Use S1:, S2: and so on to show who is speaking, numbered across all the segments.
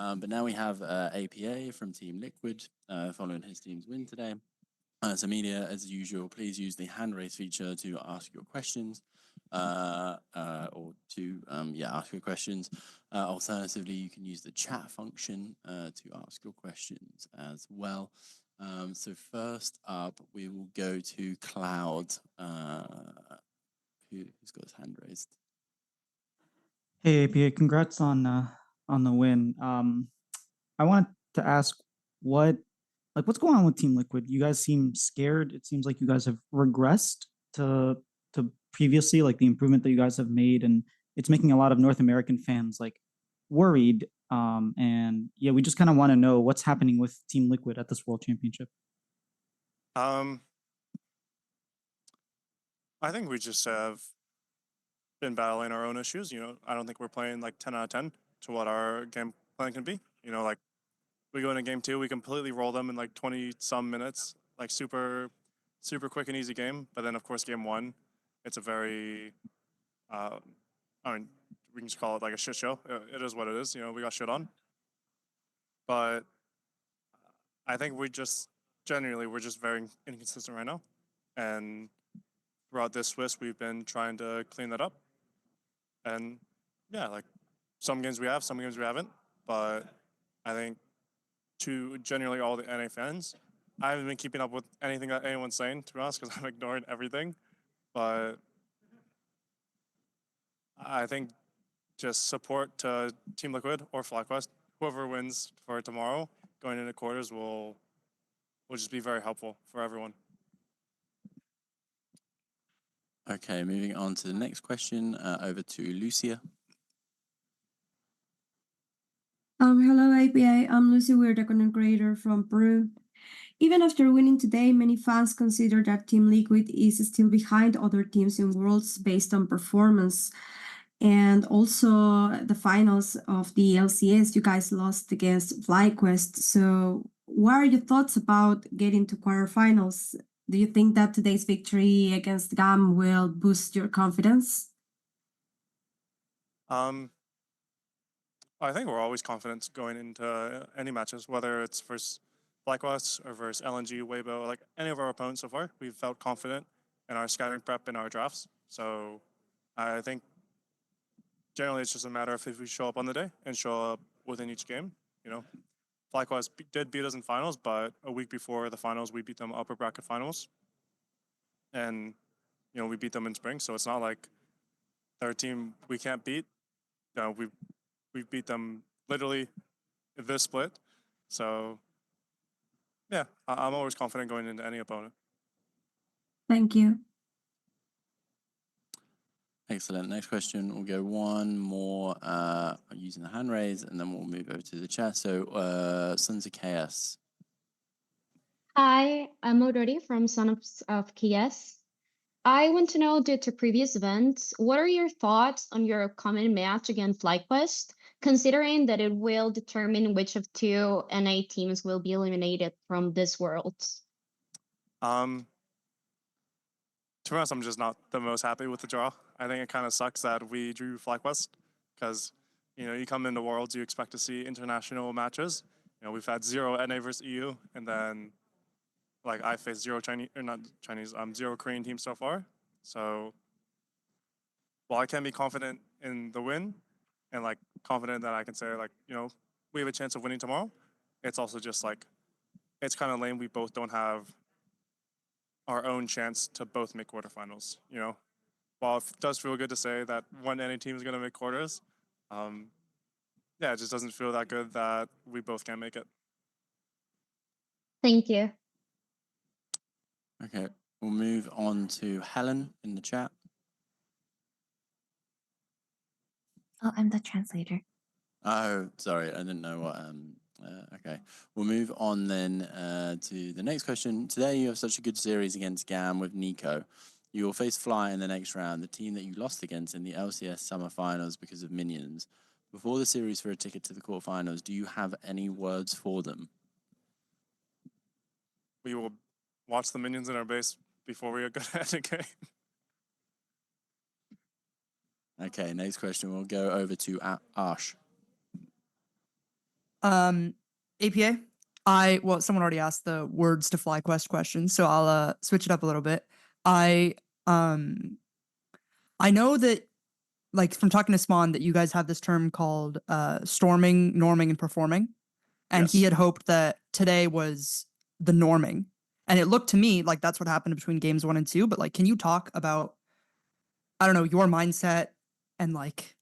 S1: But now we have APA from Team Liquid following his team's win today. So media, as usual, please use the hand raise feature to ask your questions or to ask your questions. Alternatively, you can use the chat function to ask your questions as well. So first up, we will go to Cloud, who's got his hand raised.
S2: Hey APA, congrats on the win. I wanted to ask what's going on with Team Liquid? You guys seem scared. It seems like you guys have regressed to previously, like the improvement that you guys have made, and it's making a lot of North American fans like worried. And yeah, we just kind of want to know what's happening with Team Liquid at this World Championship.
S3: I think we just have been battling our own issues. I don't think we're playing like 10 out of 10 to what our game plan can be. Like we go into game 2, we completely roll them in like 20 some minutes, like super quick and easy game. But then of course game 1, it's a very, we can just call it like a shit show. It is what it is. We got shit on. But I think we're just very inconsistent right now. And throughout this Swiss, we've been trying to clean that up. And yeah, like some games we have, some games we haven't. But I think to generally all the NA fans, I haven't been keeping up with anything that anyone's saying, to be honest, because I'm ignoring everything. But I think just support to Team Liquid or FlyQuest, whoever wins for tomorrow, going into quarters will just be very helpful for everyone.
S1: Okay, moving on to the next question, over to Lucia.
S4: Hello APA, I'm Lucy Weir, the content creator from Peru. Even after winning today, many fans consider that Team Liquid is still behind other teams in Worlds based on performance. And also the finals of the LCS, you guys lost against FlyQuest. So what are your thoughts about getting to quarterfinals? Do you think that today's victory against GAM will boost your confidence?
S3: I think we're always confident going into any matches, whether it's versus FlyQuest or versus LNG, Weibo, like any of our opponents so far. We've felt confident in our scouting prep and our drafts. So I think generally it's just a matter of if we show up on the day and show up within each game. FlyQuest did beat us in finals, but a week before the finals, we beat them upper bracket finals. And, we beat them in spring. So it's not like they're a team we can't beat. We beat them literally this split. So, yeah, I'm always confident going into any opponent.
S4: Thank you.
S1: Excellent. Next question, we'll go one more using the hand raise, and then we'll move over to the chat. So, Sons of Chaos.
S5: Hi, I'm Odori from Sons of Chaos. I want to know, due to previous events, what are your thoughts on your upcoming match against FlyQuest, considering that it will determine which of 2 NA teams will be eliminated from this world?
S3: To be honest, I'm just not the most happy with the draw. I think it kind of sucks that we drew FlyQuest because, you come into Worlds, you expect to see international matches. We've had 0 NA versus EU, and then like I faced 0 0 Korean teams so far. So while I can be confident in the win and like confident that I can say like, we have a chance of winning tomorrow, it's also just like, it's kind of lame we both don't have our own chance to both make quarterfinals. While it does feel good to say that one NA team is going to make quarters, it just doesn't feel that good that we both can't make it.
S5: Thank you.
S1: Okay, we'll move on to Helen in the chat.
S6: Oh, I'm the translator.
S1: Oh, sorry, I didn't know what. Okay, we'll move on then to the next question. Today you have such a good series against GAM with Nico. You will face Fly in the next round, the team that you lost against in the LCS Summer Finals because of minions. Before the series for a ticket to the quarterfinals, do you have any words for them?
S3: We will watch the minions in our base before we go ahead and game.
S1: Okay, next question. We'll go over to Ash.
S7: APA. Someone already asked the words to FlyQuest question, so I'll switch it up a little bit. I know that, like, from talking to Spawn, that you guys have this term called storming, norming, and performing, and he
S3: Yes.
S7: had hoped that today was the norming, and it looked to me like that's what happened between games 1 and 2. But like, can you talk about, I don't know, your mindset and like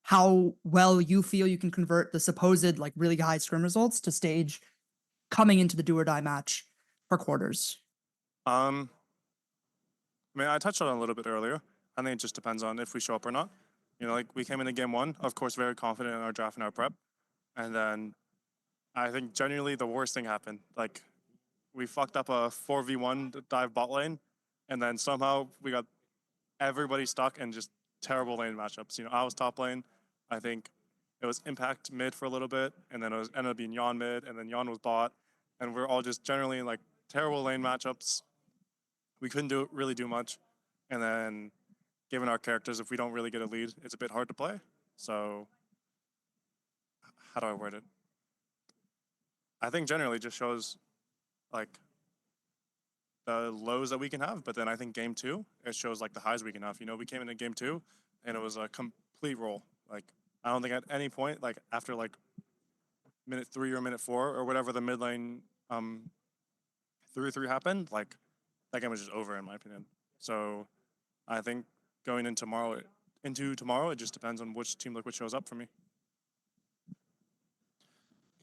S7: how well you feel you can convert the supposed like really high scrim results to stage coming into the do or die match for quarters?
S3: I mean, I touched on it a little bit earlier. I think it just depends on if we show up or not. You know, like we came into game 1, of course, very confident in our draft and our prep. And then I think genuinely the worst thing happened. Like we fucked up a 4v1 dive bot lane. And then somehow we got everybody stuck in just terrible lane matchups. You know, I was top lane. I think it was Impact mid for a little bit. And then it ended up being Yon mid. And then Yon was bot. And we're all just generally in like terrible lane matchups. We couldn't really do much. And then given our characters, if we don't really get a lead, it's a bit hard to play. So how do I word it? I think generally just shows like the lows that we can have, but then I think game 2, it shows like the highs we can have. You know, we came into game 2 and it was a complete roll. Like I don't think at any point, like after like minute 3 or minute 4 or whatever the mid lane 3-3 happened, like that game was just over in my opinion. So I think going into tomorrow, it just depends on which Team Liquid shows up for me.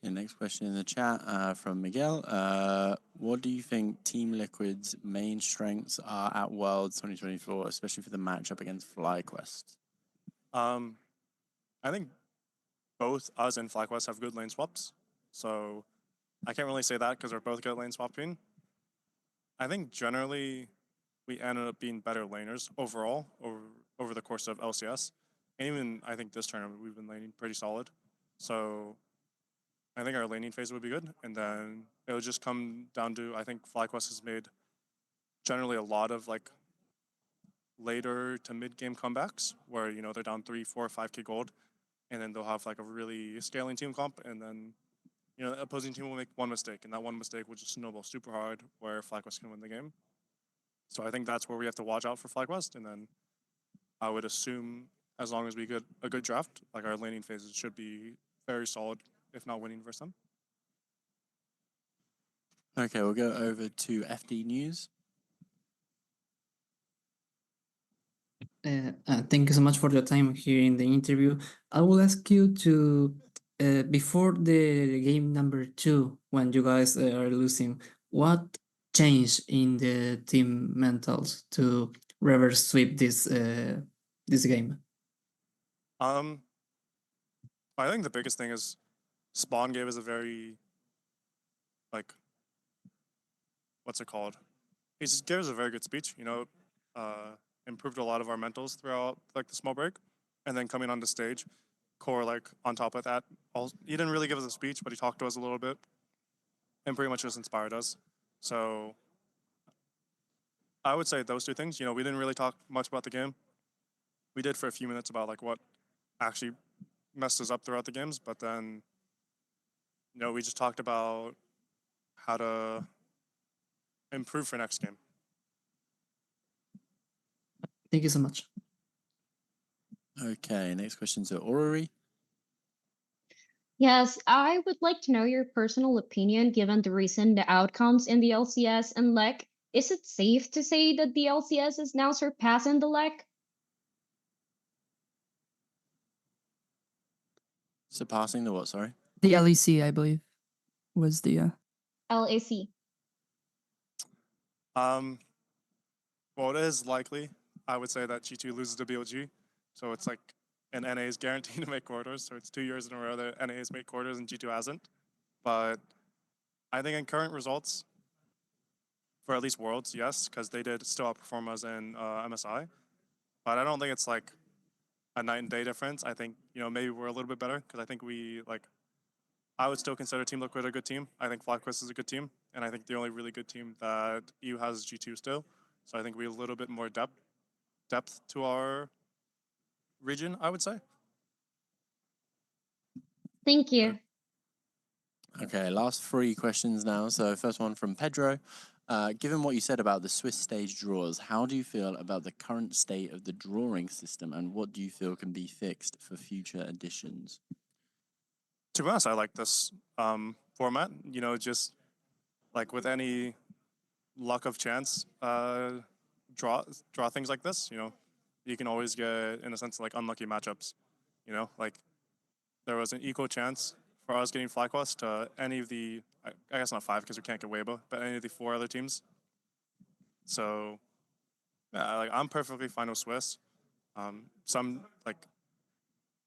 S1: Okay, next question in the chat from Miguel. What do you think Team Liquid's main strengths are at Worlds 2024, especially for the matchup against FlyQuest?
S3: I think both us and FlyQuest have good lane swaps. So I can't really say that because we're both good at lane swapping. I think generally we ended up being better laners overall over the course of LCS. And even I think this tournament we've been laning pretty solid. So I think our laning phase would be good. And then it would just come down to, I think FlyQuest has made generally a lot of like later to mid game comebacks where, you know, they're down 3, 4, 5k gold. And then they'll have like a really scaling team comp. And then, you know, the opposing team will make one mistake. And that one mistake will just snowball super hard where FlyQuest can win the game. So I think that's where we have to watch out for FlyQuest. And then I would assume as long as we get a good draft, like our laning phases should be very solid, if not winning versus them.
S1: Okay, we'll go over to FD News.
S8: Thank you so much for your time here in the interview. I will ask you to, before the game number 2, when you guys are losing, what changed in the team mentals to reverse sweep this game?
S3: I think the biggest thing is Spawn gave us a very, like, what's it called? He just gave us a very good speech, you know, improved a lot of our mentals throughout like the small break. And then coming on the stage, Core like on top of that, he didn't really give us a speech, but he talked to us a little bit and pretty much just inspired us. So I would say those two things. You know, we didn't really talk much about the game. We did for a few minutes about like what actually messed us up throughout the games, but then, you know, we just talked about how to improve for next game.
S8: Thank you so much.
S1: Okay, next question to Orrery.
S5: Yes, I would like to know your personal opinion given the recent outcomes in the LCS and LEC. Is it safe to say that the LCS is now surpassing the LEC?
S1: Surpassing the what, sorry?
S7: The LEC, I believe, was the
S5: LAC.
S3: Well, it is likely. I would say that G2 loses to BLG, so it's like an NA is guaranteed to make quarters. So it's 2 years in a row that NA has made quarters and G2 hasn't. But I think in current results, for at least Worlds, yes, because they did still outperform us in MSI. But I don't think it's like a night and day difference. I think, you know, maybe we're a little bit better because I think we like. I would still consider Team Liquid a good team. I think FlyQuest is a good team, and I think the only really good team that EU has is G2 still. So I think we have a little bit more depth to our region, I would say.
S5: Thank you.
S1: Okay, last 3 questions now. So first one from Pedro. Given what you said about the Swiss stage draws, how do you feel about the current state of the drawing system, and what do you feel can be fixed for future editions?
S3: To be honest, I like this format. You know, just like with any luck of chance, draw things like this. You know, you can always get, in a sense, like unlucky matchups. You know, like there was an equal chance for us getting FlyQuest to any of the, I guess not 5 because we can't get Weibo, but any of the 4 other teams. So, yeah, like I'm perfectly fine with Swiss. Some like,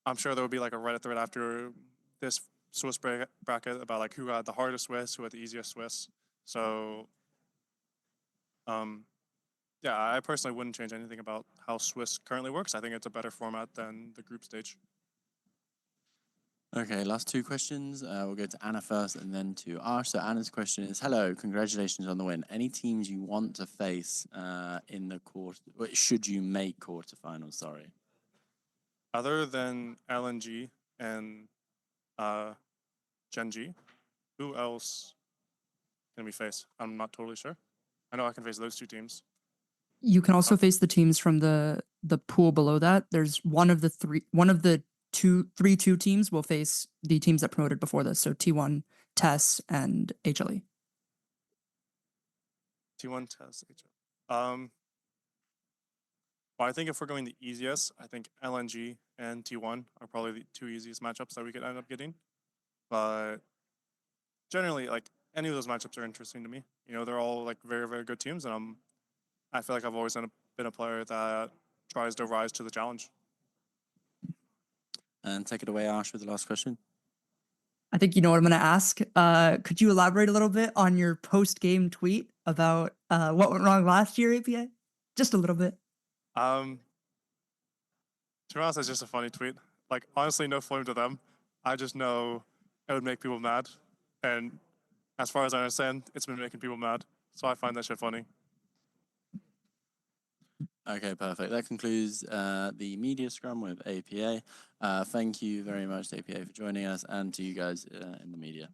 S3: I'm sure there will be like a Reddit thread after this Swiss bracket about like who had the hardest Swiss, who had the easiest Swiss. So, yeah, I personally wouldn't change anything about how Swiss currently works. I think it's a better format than the group stage.
S1: Okay, last 2 questions. We'll go to Anna first and then to Ash. So Anna's question is, hello, congratulations on the win. Any teams you want to face in the should you make quarterfinals, sorry?
S3: Other than LNG and Gen G, who else can we face? I'm not totally sure. I know I can face those 2 teams.
S7: You can also face the teams from the pool below that. There's one of the 3-2 teams will face the teams that promoted before this. So T1, TES, and HLE.
S3: T1, TES, HLE. Well, I think if we're going the easiest, I think LNG and T1 are probably the 2 easiest matchups that we could end up getting. But generally, like any of those matchups are interesting to me. You know, they're all like very, very good teams, and I feel like I've always been a player that tries to rise to the challenge.
S1: And take it away, Ash, with the last question.
S7: I think you know what I'm going to ask. Could you elaborate a little bit on your post-game tweet about what went wrong last year, APA? Just a little bit.
S3: To be honest, it's just a funny tweet. Like, honestly, no flame to them. I just know it would make people mad. And as far as I understand, it's been making people mad. So I find that shit funny.
S1: Okay, perfect. That concludes the media scrum with APA. Thank you very much to APA for joining us and to you guys in the media.